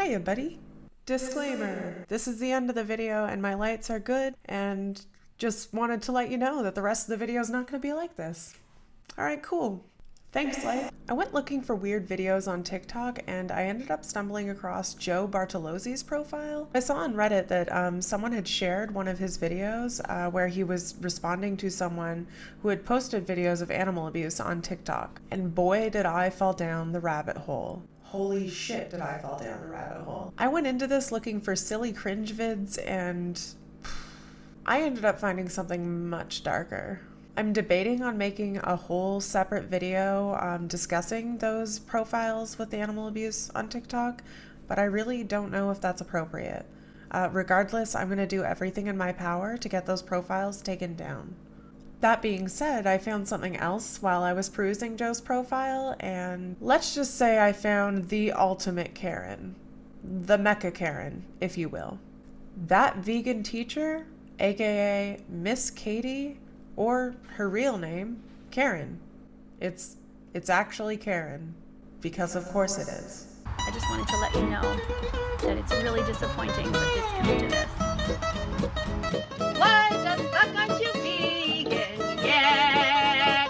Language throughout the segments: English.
Hiya, buddy. Disclaimer, this is the end of the video and my lights are good, and just wanted to let you know that the rest of the video is not going to be like this. Alright, cool. Thanks, Light. I went looking for weird videos on TikTok and I ended up stumbling across Joe Bartolozzi's profile. I saw on Reddit that someone had shared one of his videos where he was responding to someone who had posted videos of animal abuse on TikTok. And boy, did I fall down the rabbit hole. Holy shit, did I fall down the rabbit hole. I went into this looking for silly cringe vids and I ended up finding something much darker. I'm debating on making a whole separate video discussing those profiles with animal abuse on TikTok, but I really don't know if that's appropriate. Regardless, I'm going to do everything in my power to get those profiles taken down. That being said, I found something else while I was perusing Joe's profile, and let's just say I found the ultimate Karen. The Mecha Karen, if you will. That vegan teacher, aka Miss Katie, or her real name, Karen. It's actually Karen, because of course it is. I just wanted to let you know that it's really disappointing that it's come to this. Why the fuck aren't you vegan yet?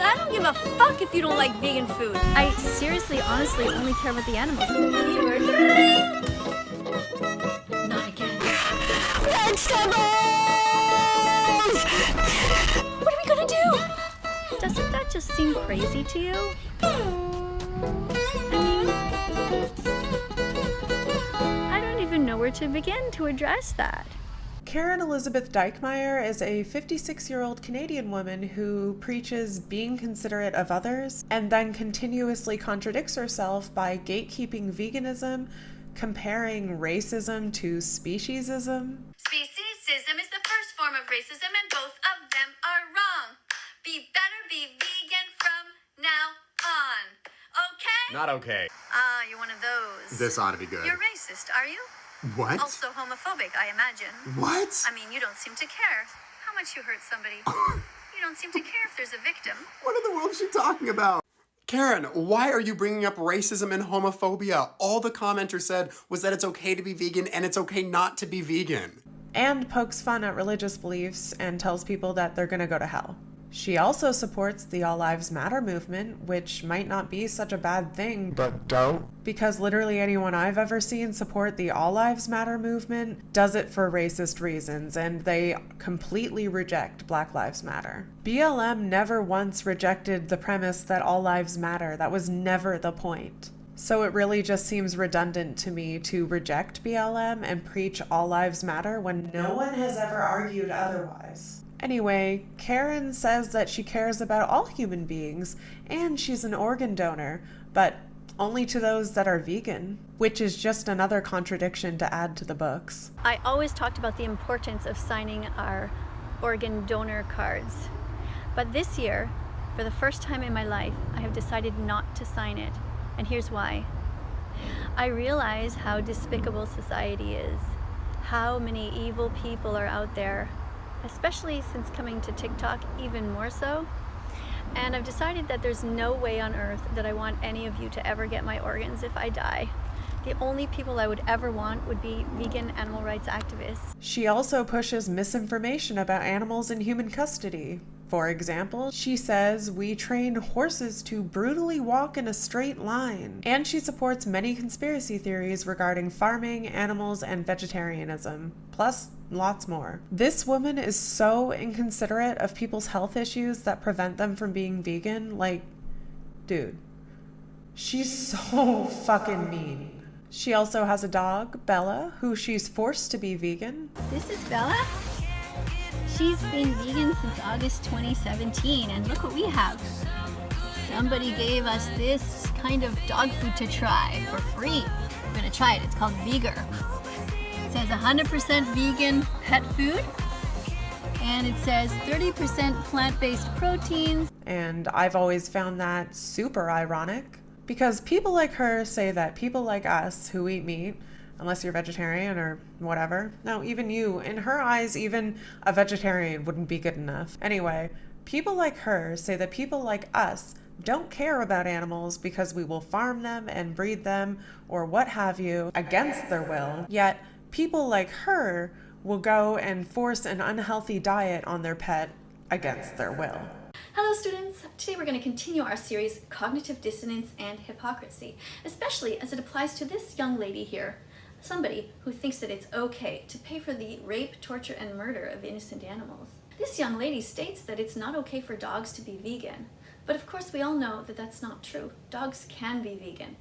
I don't give a fuck if you don't like vegan food. I seriously, honestly only care about the animals. Not again. Vegetables! What are we gonna do? Doesn't that just seem crazy to you? I don't even know where to begin to address that. Karen Elizabeth Dykmeyer is a 56-year-old Canadian woman who preaches being considerate of others and then continuously contradicts herself by gatekeeping veganism, comparing racism to speciesism. Speciesism is the first form of racism and both of them are wrong. Be vegan from now on. Okay? Not okay. Ah, you're one of those. This ought to be good. You're racist, are you? What? Also homophobic, I imagine. What? I mean, you don't seem to care how much you hurt somebody. You don't seem to care if there's a victim. What in the world is she talking about? Karen, why are you bringing up racism and homophobia? All the commenter said was that it's okay to be vegan and it's okay not to be vegan. And pokes fun at religious beliefs and tells people that they're gonna go to hell. She also supports the All Lives Matter movement, which might not be such a bad thing. But don't? Because literally anyone I've ever seen support the All Lives Matter movement does it for racist reasons, and they completely reject Black Lives Matter. BLM never once rejected the premise that all lives matter. That was never the point. So it really just seems redundant to me to reject BLM and preach all lives matter when no one has ever argued otherwise. Anyway, Karen says that she cares about all human beings and she's an organ donor, but only to those that are vegan, which is just another contradiction to add to the books. I always talked about the importance of signing our organ donor cards. But this year, for the first time in my life, I have decided not to sign it. And here's why. I realize how despicable society is, how many evil people are out there, especially since coming to TikTok even more so. And I've decided that there's no way on earth that I want any of you to ever get my organs if I die. The only people I would ever want would be vegan animal rights activists. She also pushes misinformation about animals in human custody. For example, she says we train horses to brutally walk in a straight line. And she supports many conspiracy theories regarding farming, animals, and vegetarianism. Plus, lots more. This woman is so inconsiderate of people's health issues that prevent them from being vegan. Like, dude, she's so fucking mean. She also has a dog, Bella, who she's forced to be vegan. This is Bella. She's been vegan since August 2017, and look what we have. Somebody gave us this kind of dog food to try for free. We're gonna try it. It's called Veger. It says 100% vegan pet food, and it says 30% plant-based proteins. And I've always found that super ironic, because people like her say that people like us who eat meat, unless you're vegetarian or whatever. No, even you, in her eyes, even a vegetarian wouldn't be good enough. Anyway, people like her say that people like us don't care about animals because we will farm them and breed them or what have you against their will. Yet people like her will go and force an unhealthy diet on their pet against their will. Hello students! Today we're going to continue our series Cognitive Dissonance and Hypocrisy, especially as it applies to this young lady here, somebody who thinks that it's okay to pay for the rape, torture, and murder of innocent animals. This young lady states that it's not okay for dogs to be vegan, but of course we all know that that's not true. Dogs can be vegan.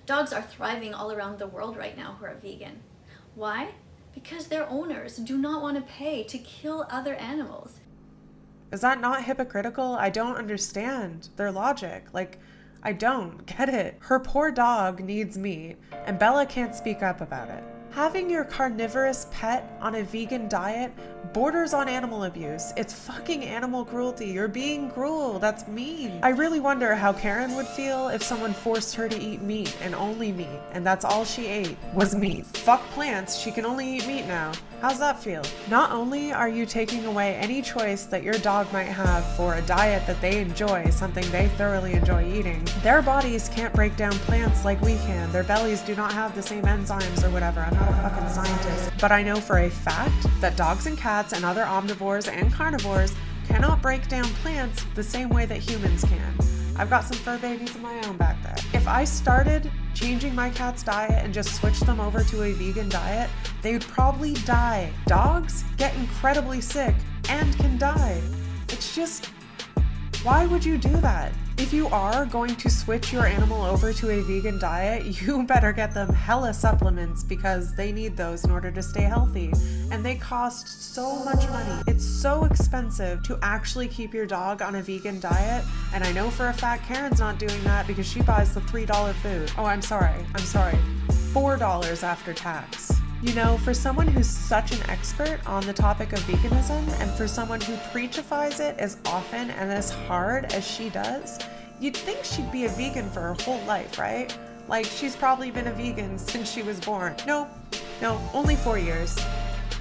Dogs are thriving all around the world right now who are vegan. Why? Because their owners do not want to pay to kill other animals. Is that not hypocritical? I don't understand their logic. I don't get it. Her poor dog needs meat, and Bella can't speak up about it. Having your carnivorous pet on a vegan diet borders on animal abuse. It's fucking animal cruelty. You're being cruel. That's mean. I really wonder how Karen would feel if someone forced her to eat meat and only meat, and that's all she ate was meat. Fuck plants, she can only eat meat now. How's that feel? Not only are you taking away any choice that your dog might have for a diet that they enjoy, something they thoroughly enjoy eating, their bodies can't break down plants like we can. Their bellies do not have the same enzymes or whatever. I'm not a fucking scientist. But I know for a fact that dogs and cats and other omnivores and carnivores cannot break down plants the same way that humans can. I've got some fur babies of my own back there. If I started changing my cat's diet and just switched them over to a vegan diet, they would probably die. Dogs get incredibly sick and can die. It's just, why would you do that? If you are going to switch your animal over to a vegan diet, you better get them hella supplements because they need those in order to stay healthy. And they cost so much money. It's so expensive to actually keep your dog on a vegan diet. And I know for a fact Karen's not doing that because she buys the $3 food. Oh, I'm sorry. $4 after tax. You know, for someone who's such an expert on the topic of veganism, and for someone who preachifies it as often and as hard as she does, you'd think she'd be a vegan for her whole life, right? Like, she's probably been a vegan since she was born. No, only 4 years.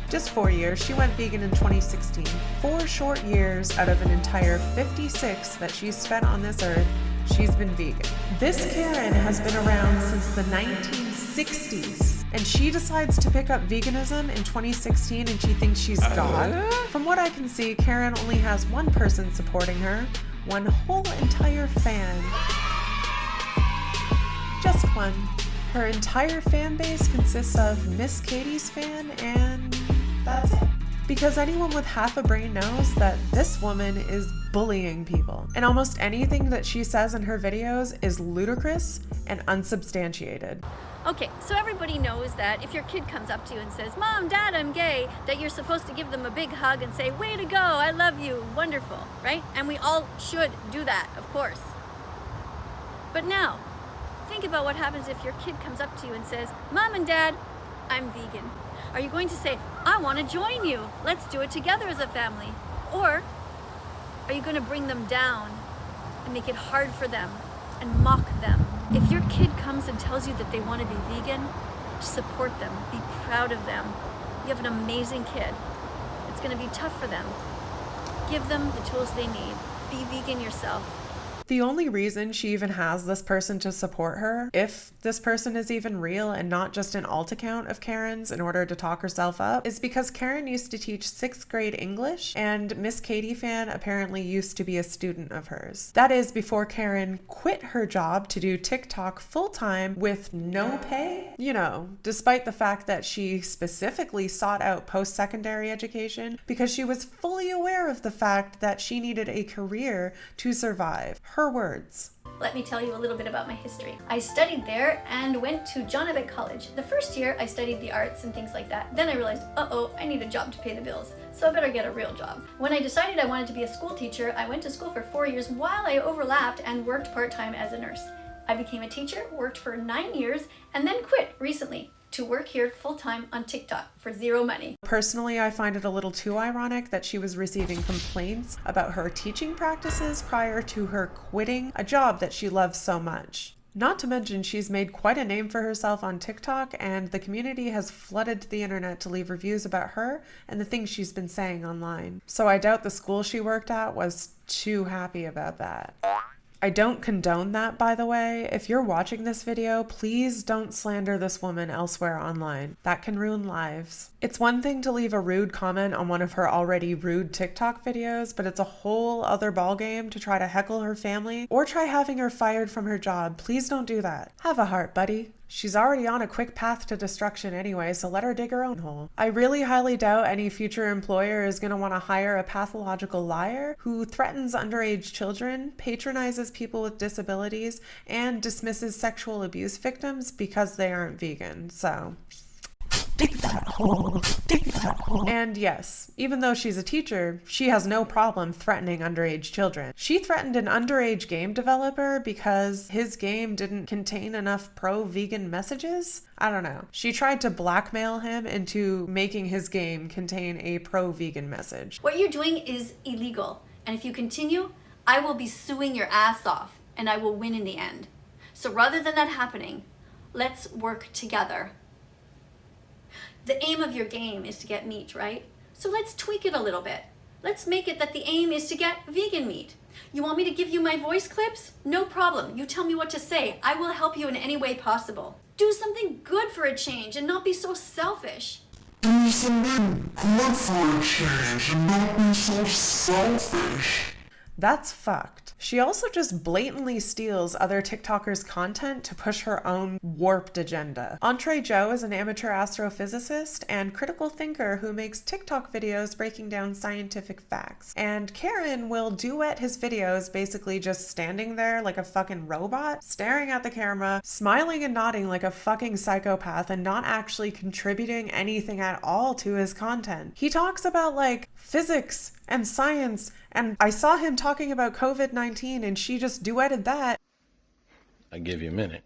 Just 4 years. She went vegan in 2016. 4 short years out of an entire 56 that she's spent on this earth, she's been vegan. This Karen has been around since the 1960s. And she decides to pick up veganism in 2016 and she thinks she's God. From what I can see, Karen only has one person supporting her, one whole entire fan. Just one. Her entire fan base consists of Miss Katie's fan, and that's it. Because anyone with half a brain knows that this woman is bullying people. And almost anything that she says in her videos is ludicrous and unsubstantiated. Okay, so everybody knows that if your kid comes up to you and says, "Mom, Dad, I'm gay," that you're supposed to give them a big hug and say, "Way to go, I love you, wonderful," right? And we all should do that, of course. But now, think about what happens if your kid comes up to you and says, "Mom and Dad, I'm vegan." Are you going to say, "I want to join you, let's do it together as a family"? Or are you going to bring them down and make it hard for them and mock them? If your kid comes and tells you that they want to be vegan, support them, be proud of them. You have an amazing kid. It's going to be tough for them. Give them the tools they need. Be vegan yourself. The only reason she even has this person to support her, if this person is even real and not just an alt account of Karen's in order to talk herself up, is because Karen used to teach 6th grade English, and Miss Katie fan apparently used to be a student of hers. That is before Karen quit her job to do TikTok full-time with no pay. You know, despite the fact that she specifically sought out post-secondary education because she was fully aware of the fact that she needed a career to survive. Her words. Let me tell you a little bit about my history. I studied there and went to Jorobe College. The first year I studied the arts and things like that. Then I realized, I need a job to pay the bills, so I better get a real job. When I decided I wanted to be a school teacher, I went to school for 4 years while I overlapped and worked part-time as a nurse. I became a teacher, worked for 9 years, and then quit recently to work here full-time on TikTok for 0 money. Personally, I find it a little too ironic that she was receiving complaints about her teaching practices prior to her quitting a job that she loves so much. Not to mention, she's made quite a name for herself on TikTok, and the community has flooded the internet to leave reviews about her and the things she's been saying online. So I doubt the school she worked at was too happy about that. I don't condone that, by the way. If you're watching this video, please don't slander this woman elsewhere online. That can ruin lives. It's one thing to leave a rude comment on one of her already rude TikTok videos, but it's a whole other ballgame to try to heckle her family or try having her fired from her job. Please don't do that. Have a heart, buddy. She's already on a quick path to destruction anyway, so let her dig her own hole. I really highly doubt any future employer is going to want to hire a pathological liar who threatens underage children, patronizes people with disabilities, and dismisses sexual abuse victims because they aren't vegan. So dig that hole, dig that hole. And yes, even though she's a teacher, she has no problem threatening underage children. She threatened an underage game developer because his game didn't contain enough pro-vegan messages. I don't know. She tried to blackmail him into making his game contain a pro-vegan message. What you're doing is illegal, and if you continue, I will be suing your ass off, and I will win in the end. So rather than that happening, let's work together. The aim of your game is to get meat, right? So let's tweak it a little bit. Let's make it that the aim is to get vegan meat. You want me to give you my voice clips? No problem. You tell me what to say. I will help you in any way possible. Do something good for a change and not be so selfish. Do something good for a change and not be so selfish. That's fucked. She also just blatantly steals other TikTokers' content to push her own warped agenda. Entrejoe is an amateur astrophysicist and critical thinker who makes TikTok videos breaking down scientific facts. And Karen will duet his videos basically just standing there like a fucking robot, staring at the camera, smiling and nodding like a fucking psychopath and not actually contributing anything at all to his content. He talks about like physics and science, and I saw him talking about COVID-19 and she just duetted that. I'll give you a minute.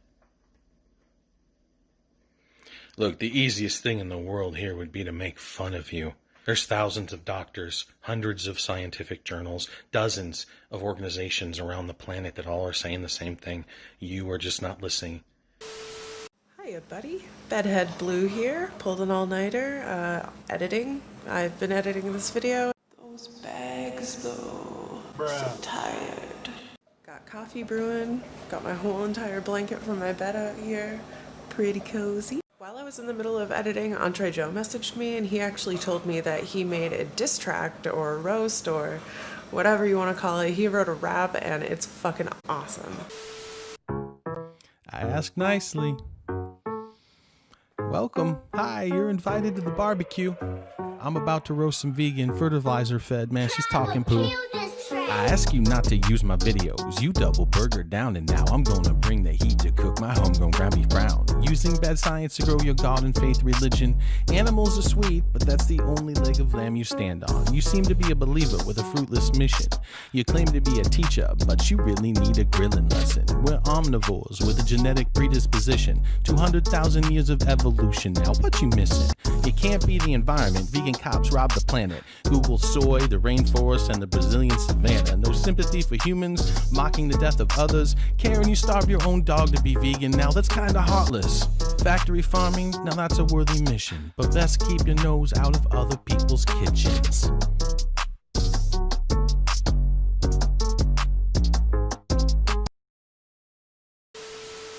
Look, the easiest thing in the world here would be to make fun of you. There's thousands of doctors, hundreds of scientific journals, dozens of organizations around the planet that all are saying the same thing. You are just not listening. Hiya, buddy. Bedhead Blue here. Pulled an all-nighter. Editing. I've been editing this video. Those bags, though. So tired. Got coffee brewing. Got my whole entire blanket from my bed out here. Pretty cozy. While I was in the middle of editing, Entrejoe messaged me and he actually told me that he made a diss track or a roast or whatever you want to call it. He wrote a rap and it's fucking awesome. I ask nicely. Welcome. Hi, you're invited to the barbecue. I'm about to roast some vegan fertilizer-fed, man. She's talking poo. I ask you not to use my videos. You double burger down, and now I'm gonna bring the heat to cook my homegrown ground beef brown. Using bad science to grow your God and faith religion. Animals are sweet, but that's the only leg of lamb you stand on. You seem to be a believer with a fruitless mission. You claim to be a teacher, but you really need a grilling lesson. We're omnivores with a genetic predisposition. 200,000 years of evolution. Now what you missing? It can't be the environment. Vegan cops rob the planet. Google soy, the rainforest, and the Brazilian savannah. No sympathy for humans, mocking the death of others. Karen, you starve your own dog to be vegan. Now that's kinda heartless. Factory farming, now that's a worthy mission. But best keep your nose out of other people's kitchens.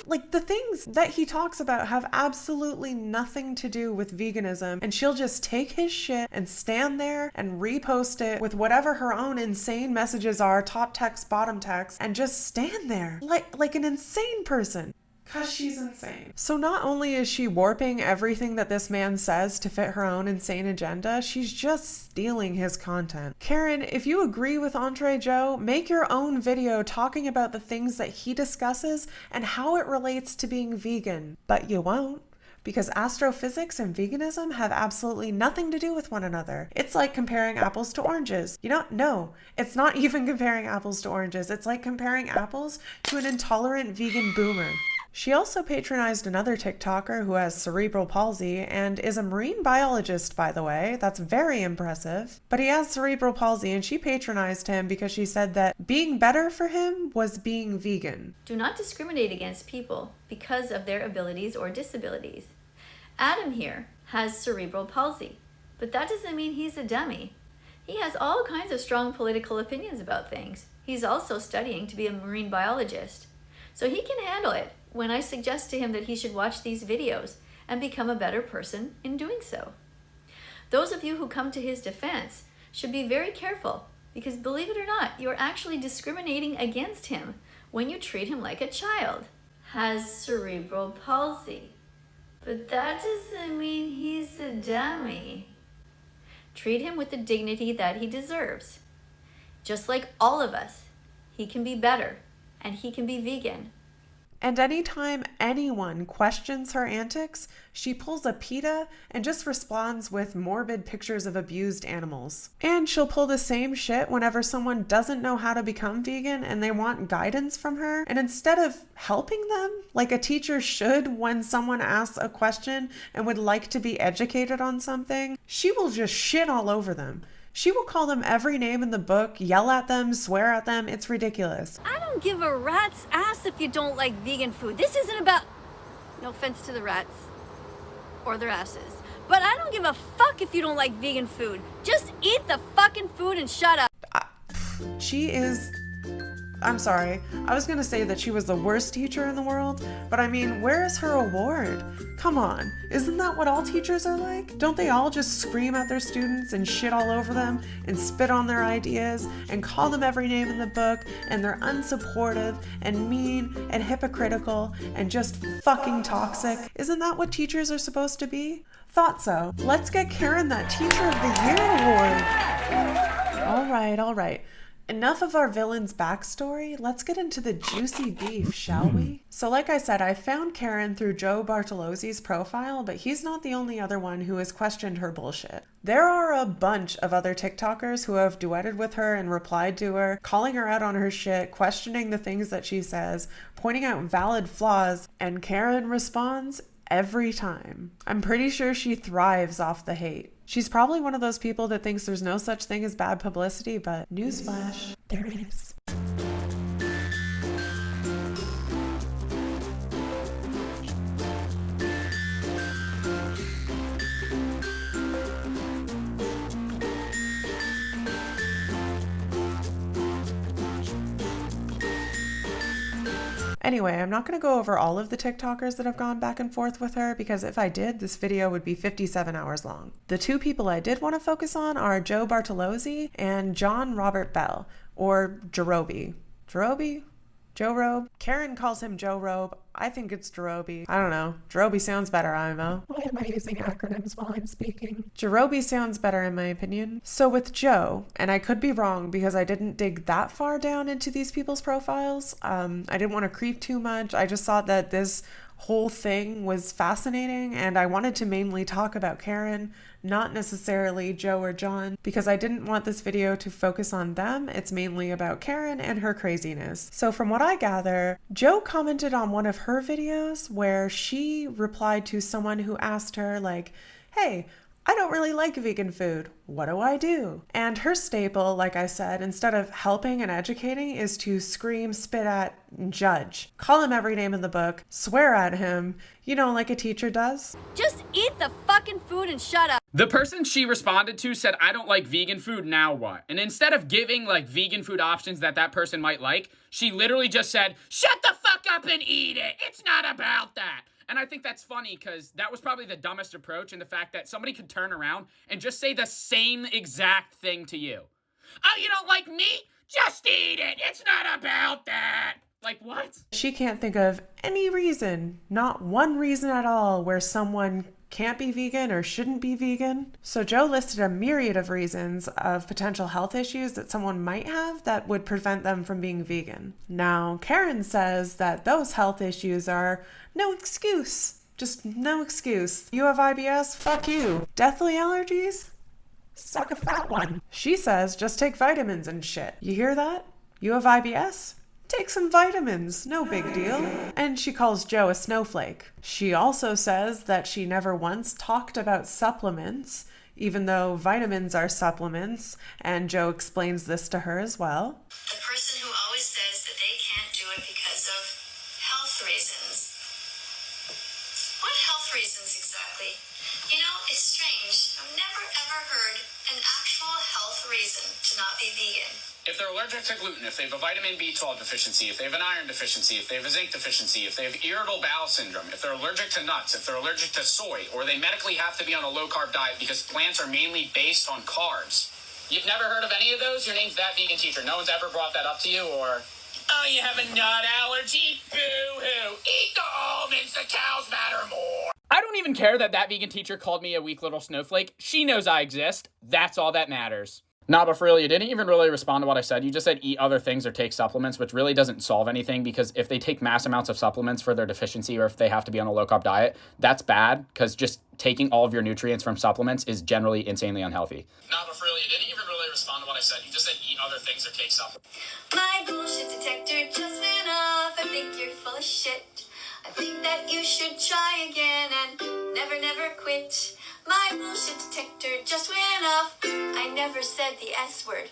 Like, the things that he talks about have absolutely nothing to do with veganism, and she'll just take his shit and stand there and repost it with whatever her own insane messages are, top text, bottom text, and just stand there like an insane person. Because she's insane. So not only is she warping everything that this man says to fit her own insane agenda, she's just stealing his content. Karen, if you agree with Entrejoe, make your own video talking about the things that he discusses and how it relates to being vegan. But you won't. Because astrophysics and veganism have absolutely nothing to do with one another. It's like comparing apples to oranges. You know, no, it's not even comparing apples to oranges. It's like comparing apples to an intolerant vegan boomer. She also patronized another TikToker who has cerebral palsy and is a marine biologist, by the way. That's very impressive. But he has cerebral palsy and she patronized him because she said that being better for him was being vegan. Do not discriminate against people because of their abilities or disabilities. Adam here has cerebral palsy, but that doesn't mean he's a dummy. He has all kinds of strong political opinions about things. He's also studying to be a marine biologist, so he can handle it when I suggest to him that he should watch these videos and become a better person in doing so. Those of you who come to his defense should be very careful, because believe it or not, you're actually discriminating against him when you treat him like a child. Has cerebral palsy. But that doesn't mean he's a dummy. Treat him with the dignity that he deserves. Just like all of us, he can be better, and he can be vegan. And anytime anyone questions her antics, she pulls a PETA and just responds with morbid pictures of abused animals. And she'll pull the same shit whenever someone doesn't know how to become vegan and they want guidance from her. And instead of helping them, like a teacher should when someone asks a question and would like to be educated on something, she will just shit all over them. She will call them every name in the book, yell at them, swear at them. It's ridiculous. I don't give a rat's ass if you don't like vegan food. This isn't about... No offense to the rats or their asses, but I don't give a fuck if you don't like vegan food. Just eat the fucking food and shut up. She is... I'm sorry. I was gonna say that she was the worst teacher in the world, but I mean, where is her award? Come on, isn't that what all teachers are like? Don't they all just scream at their students and shit all over them and spit on their ideas and call them every name in the book, and they're unsupportive and mean and hypocritical and just fucking toxic? Isn't that what teachers are supposed to be? Thought so. Let's get Karen that Teacher of the Year award. All right. Enough of our villain's backstory. Let's get into the juicy beef, shall we? So like I said, I found Karen through Joe Bartolozzi's profile, but he's not the only other one who has questioned her bullshit. There are a bunch of other TikTokers who have duetted with her and replied to her, calling her out on her shit, questioning the things that she says, pointing out valid flaws, and Karen responds every time. I'm pretty sure she thrives off the hate. She's probably one of those people that thinks there's no such thing as bad publicity, but newsflash, there it is. Anyway, I'm not going to go over all of the TikTokers that have gone back and forth with her, because if I did, this video would be 57 hours long. The two people I did want to focus on are Joe Bartolozzi and John Robert Bell, or Jorobe. Jorobe? Jorobe? Karen calls him Jorobe. I think it's Jorobe. I don't know. Jorobe sounds better, IMO. Why am I using acronyms while I'm speaking? Jorobe sounds better in my opinion. So with Joe, and I could be wrong because I didn't dig that far down into these people's profiles. I didn't want to creep too much. I just thought that this whole thing was fascinating and I wanted to mainly talk about Karen, not necessarily Joe or John, because I didn't want this video to focus on them. It's mainly about Karen and her craziness. So from what I gather, Joe commented on one of her videos where she replied to someone who asked her like, hey, I don't really like vegan food. What do I do? And her staple, like I said, instead of helping and educating, is to scream, spit at, and judge. Call him every name in the book, swear at him, you know, like a teacher does. Just eat the fucking food and shut up. The person she responded to said, I don't like vegan food, now what? And instead of giving like vegan food options that person might like, she literally just said, shut the fuck up and eat it. It's not about that. And I think that's funny because that was probably the dumbest approach, in the fact that somebody could turn around and just say the same exact thing to you. Oh, you don't like meat? Just eat it. It's not about that. Like, what? She can't think of any reason, not one reason at all, where someone can't be vegan or shouldn't be vegan. So Joe listed a myriad of reasons of potential health issues that someone might have that would prevent them from being vegan. Now, Karen says that those health issues are no excuse. Just no excuse. You have IBS? Fuck you. Deathly allergies? Suck a fat one. She says just take vitamins and shit. You hear that? You have IBS? Take some vitamins, no big deal. And she calls Joe a snowflake. She also says that she never once talked about supplements, even though vitamins are supplements, and Joe explains this to her as well. The person who always says that they can't do it because of health reasons. What health reasons exactly? You know, it's strange. I've never ever heard an actual health reason to not be vegan. If they're allergic to gluten, if they have a vitamin B12 deficiency, if they have an iron deficiency, if they have a zinc deficiency, if they have irritable bowel syndrome, if they're allergic to nuts, if they're allergic to soy, or they medically have to be on a low-carb diet because plants are mainly based on carbs. You've never heard of any of those? Your name's that vegan teacher. No one's ever brought that up to you, or... Oh, you have a nut allergy? Boo-hoo. Eat the almonds. The cows matter more. I don't even care that vegan teacher called me a weak little snowflake. She knows I exist. That's all that matters. Nah, but for real, you didn't even really respond to what I said. You just said eat other things or take supplements, which really doesn't solve anything, because if they take mass amounts of supplements for their deficiency, or if they have to be on a low-carb diet, that's bad, because just taking all of your nutrients from supplements is generally insanely unhealthy. Nah, but for real, you didn't even really respond to what I said. You just said eat other things or take supplements. My bullshit detector just went off. I think you're full of shit. I think that you should try again and never quit. My bullshit detector just went off. I never said the S word.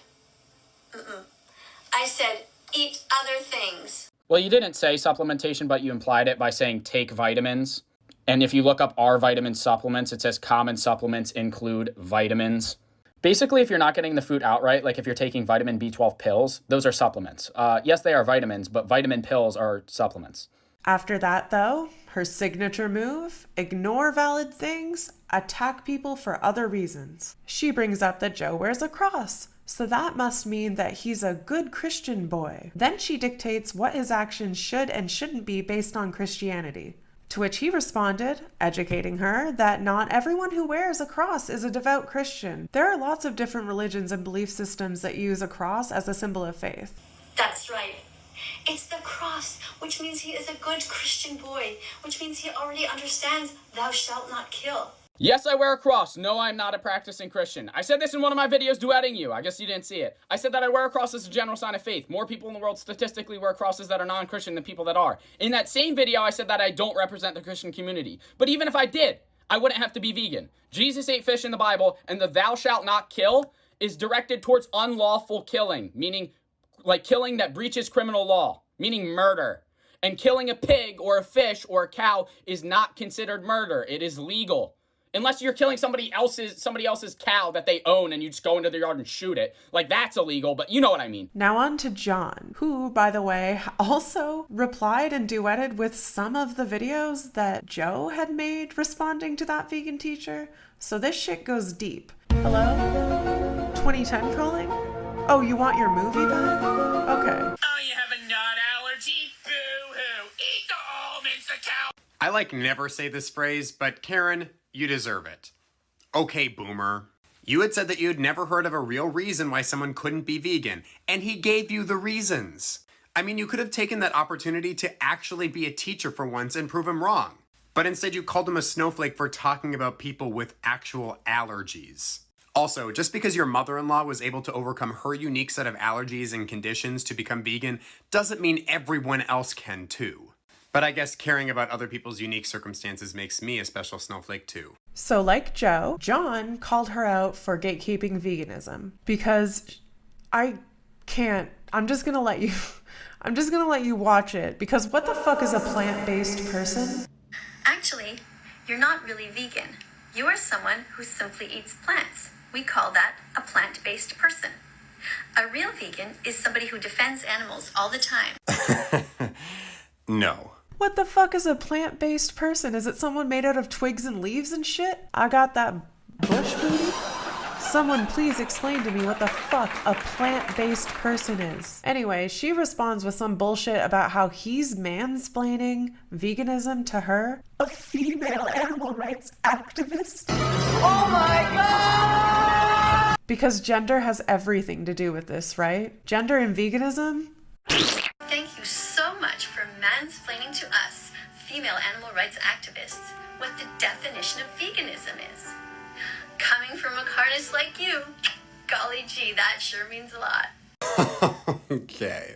I said eat other things. Well, you didn't say supplementation, but you implied it by saying take vitamins. And if you look up our vitamin supplements, it says common supplements include vitamins. Basically, if you're not getting the food outright, like if you're taking vitamin B12 pills, those are supplements. Yes, they are vitamins, but vitamin pills are supplements. After that, though, her signature move, ignore valid things, attack people for other reasons. She brings up that Joe wears a cross, so that must mean that he's a good Christian boy. Then she dictates what his actions should and shouldn't be based on Christianity. To which he responded, educating her that not everyone who wears a cross is a devout Christian. There are lots of different religions and belief systems that use a cross as a symbol of faith. That's right. It's the cross, which means he is a good Christian boy, which means he already understands thou shalt not kill. Yes, I wear a cross. No, I'm not a practicing Christian. I said this in one of my videos duetting you. I guess you didn't see it. I said that I wear a cross as a general sign of faith. More people in the world statistically wear crosses that are non-Christian than people that are. In that same video, I said that I don't represent the Christian community. But even if I did, I wouldn't have to be vegan. Jesus ate fish in the Bible, and the thou shalt not kill is directed towards unlawful killing, meaning like killing that breaches criminal law, meaning murder. And killing a pig or a fish or a cow is not considered murder. It is legal. Unless you're killing somebody else's cow that they own and you just go into their yard and shoot it. Like, that's illegal, but you know what I mean. Now on to John, who, by the way, also replied and duetted with some of the videos that Joe had made responding to that vegan teacher. So this shit goes deep. Hello? 2010 calling? Oh, you want your movie back? Okay. Oh, you have a nut allergy? Boo-hoo. Eat the almonds, the cow. I never say this phrase, but Karen, you deserve it. Okay, boomer. You had said that you had never heard of a real reason why someone couldn't be vegan, and he gave you the reasons. I mean, you could have taken that opportunity to actually be a teacher for once and prove him wrong. But instead you called him a snowflake for talking about people with actual allergies. Also, just because your mother-in-law was able to overcome her unique set of allergies and conditions to become vegan doesn't mean everyone else can too. But I guess caring about other people's unique circumstances makes me a special snowflake too. So like Joe, John called her out for gatekeeping veganism because I'm just gonna let you watch it, because what the fuck is a plant-based person? Actually, you're not really vegan. You are someone who simply eats plants. We call that a plant-based person. A real vegan is somebody who defends animals all the time. No. What the fuck is a plant-based person? Is it someone made out of twigs and leaves and shit? I got that bush booty? Someone please explain to me what the fuck a plant-based person is. Anyway, she responds with some bullshit about how he's mansplaining veganism to her, a female animal rights activist. Oh my god! Because gender has everything to do with this, right? Gender and veganism? Thank you so much for mansplaining to us, female animal rights activists, what the definition of veganism is. Coming from a carnist like you, golly gee, that sure means a lot. Okay,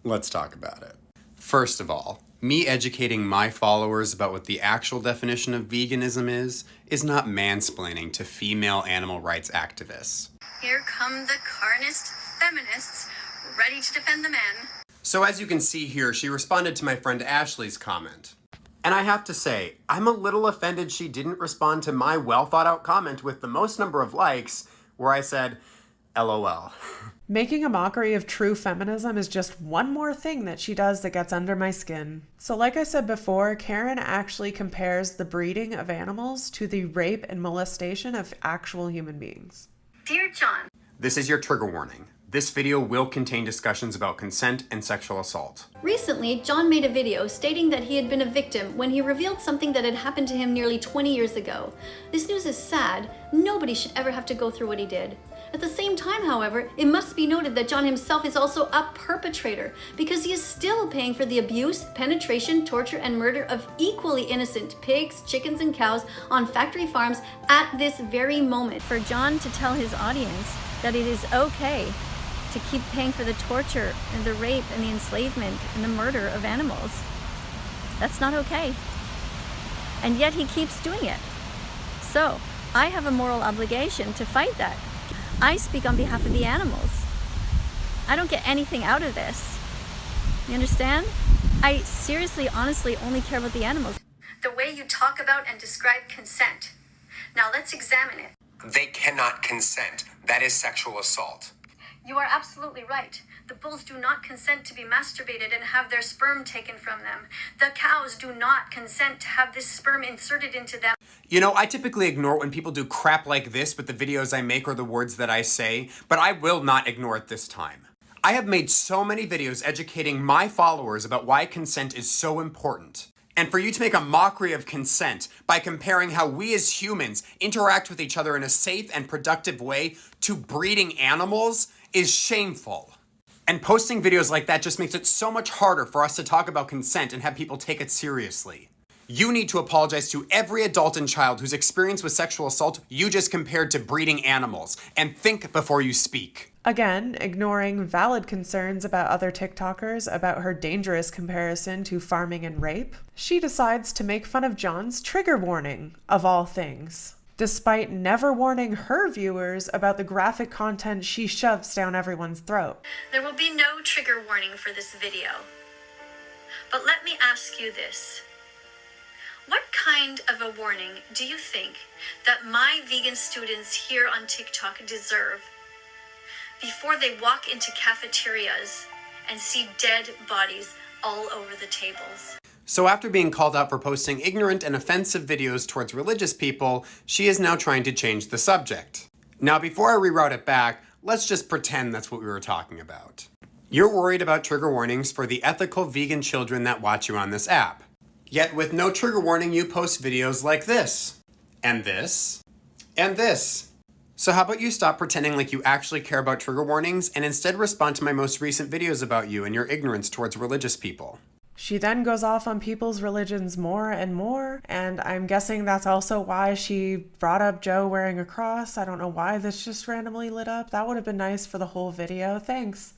let's talk about it. First of all, me educating my followers about what the actual definition of veganism is not mansplaining to female animal rights activists. Here come the carnist feminists, ready to defend the men. So as you can see here, she responded to my friend Ashley's comment. And I have to say, I'm a little offended she didn't respond to my well-thought-out comment with the most number of likes, where I said, LOL. Making a mockery of true feminism is just one more thing that she does that gets under my skin. So like I said before, Karen actually compares the breeding of animals to the rape and molestation of actual human beings. Dear John, This is your trigger warning. This video will contain discussions about consent and sexual assault. recently John made a video stating that he had been a victim when he revealed something that had happened to him nearly 20 years ago. This news is sad. Nobody should ever have to go through what he did. At the same time, however, it must be noted that John himself is also a perpetrator because he is still paying for the abuse, penetration, torture, and murder of equally innocent pigs, chickens, and cows on factory farms at this very moment. For John to tell his audience that it is okay to keep paying for the torture and the rape and the enslavement and the murder of animals, that's not okay. And yet he keeps doing it. So I have a moral obligation to fight that. I speak on behalf of the animals. I don't get anything out of this. You understand? I seriously, honestly only care about the animals. The way you talk about and describe consent. Now let's examine it. They cannot consent. That is sexual assault. You are absolutely right. The bulls do not consent to be masturbated and have their sperm taken from them. The cows do not consent to have this sperm inserted into them. You know, I typically ignore it when people do crap like this with the videos I make or the words that I say, but I will not ignore it this time. I have made so many videos educating my followers about why consent is so important. And for you to make a mockery of consent by comparing how we as humans interact with each other in a safe and productive way to breeding animals is shameful. And posting videos like that just makes it so much harder for us to talk about consent and have people take it seriously. You need to apologize to every adult and child whose experience with sexual assault you just compared to breeding animals, and think before you speak. Again, ignoring valid concerns about other TikTokers about her dangerous comparison to farming and rape, she decides to make fun of John's trigger warning, of all things, despite never warning her viewers about the graphic content she shoves down everyone's throat. There will be no trigger warning for this video. But let me ask you this. What kind of a warning do you think that my vegan students here on TikTok deserve before they walk into cafeterias and see dead bodies all over the tables? So after being called out for posting ignorant and offensive videos towards religious people, she is now trying to change the subject. Now before I reroute it back, let's just pretend that's what we were talking about. You're worried about trigger warnings for the ethical vegan children that watch you on this app. Yet with no trigger warning, you post videos like this, and this, and this. So how about you stop pretending like you actually care about trigger warnings and instead respond to my most recent videos about you and your ignorance towards religious people. She then goes off on people's religions more and more, and I'm guessing that's also why she brought up Joe wearing a cross. I don't know why this just randomly lit up. That would have been nice for the whole video. Thanks.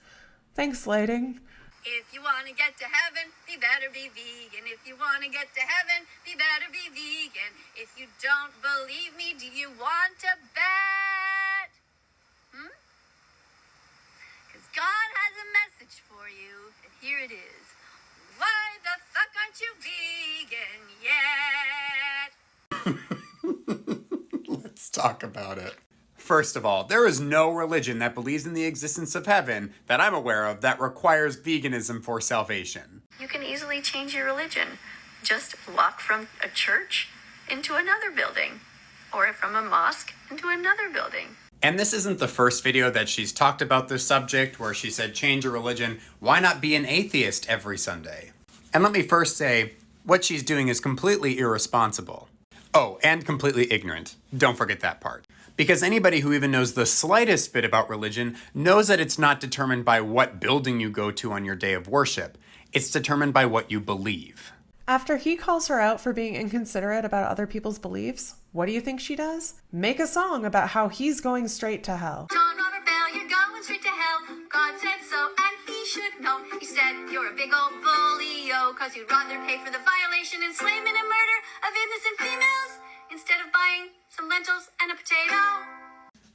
Thanks, lighting. If you want to get to heaven, you better be vegan. If you want to get to heaven, you better be vegan. If you don't believe me, do you want to bet? Because God has a message for you, and here it is. Why the fuck aren't you vegan yet? Let's talk about it. First of all, there is no religion that believes in the existence of heaven that I'm aware of that requires veganism for salvation. You can easily change your religion. Just walk from a church into another building, or from a mosque into another building. And this isn't the first video that she's talked about this subject where she said change your religion, why not be an atheist every Sunday? And let me first say, what she's doing is completely irresponsible. Oh, and completely ignorant. Don't forget that part. Because anybody who even knows the slightest bit about religion knows that it's not determined by what building you go to on your day of worship. It's determined by what you believe. After he calls her out for being inconsiderate about other people's beliefs, what do you think she does? Make a song about how he's going straight to hell. John Robert Bell, you're going straight to hell. God said so, and he should know. He said you're a big old bully-o, cause you'd rather pay for the violation, enslavement, and murder of innocent females instead of buying some lentils and a potato.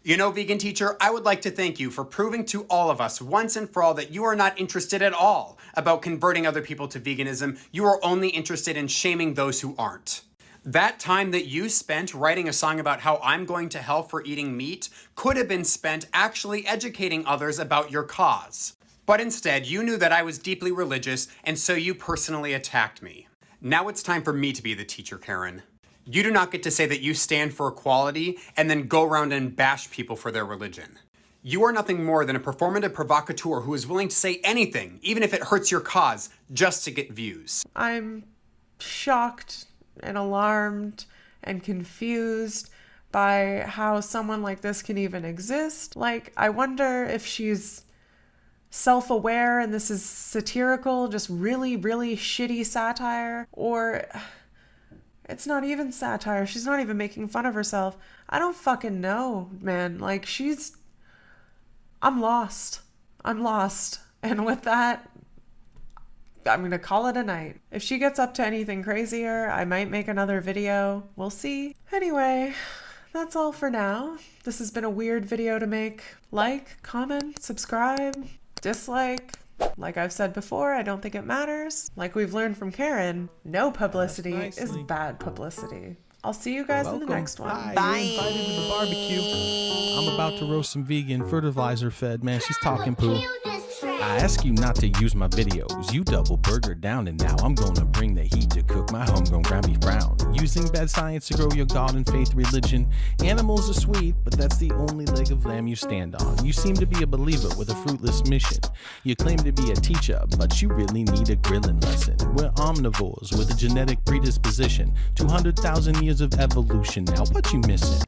You know, vegan teacher, I would like to thank you for proving to all of us once and for all that you are not interested at all about converting other people to veganism. You are only interested in shaming those who aren't. That time that you spent writing a song about how I'm going to hell for eating meat could have been spent actually educating others about your cause. But instead, you knew that I was deeply religious, and so you personally attacked me. Now it's time for me to be the teacher, Karen. You do not get to say that you stand for equality and then go around and bash people for their religion. You are nothing more than a performative provocateur who is willing to say anything, even if it hurts your cause, just to get views. I'm shocked and alarmed and confused by how someone like this can even exist. Like, I wonder if she's self-aware and this is satirical, just really, really shitty satire, or it's not even satire. She's not even making fun of herself. I don't fucking know, man. Like, I'm lost. I'm lost. And with that, I'm going to call it a night. If she gets up to anything crazier, I might make another video. We'll see. Anyway, that's all for now. This has been a weird video to make. Like, comment, subscribe, dislike. Like I've said before, I don't think it matters. Like we've learned from Karen, no publicity is bad publicity. I'll see you guys in the next one. Hi, you're invited to the barbecue. I'm about to roast some vegan fertilizer-fed, man. She's talking poo. I ask you not to use my videos. You double burger down, and now I'm gonna bring the heat to cook my homegrown ground beef brown. Using bad science to grow your God and faith religion. Animals are sweet, but that's the only leg of lamb you stand on. You seem to be a believer with a fruitless mission. You claim to be a teacher, but you really need a grilling lesson. We're omnivores with a genetic predisposition. 200,000 years of evolution. Now what you missing?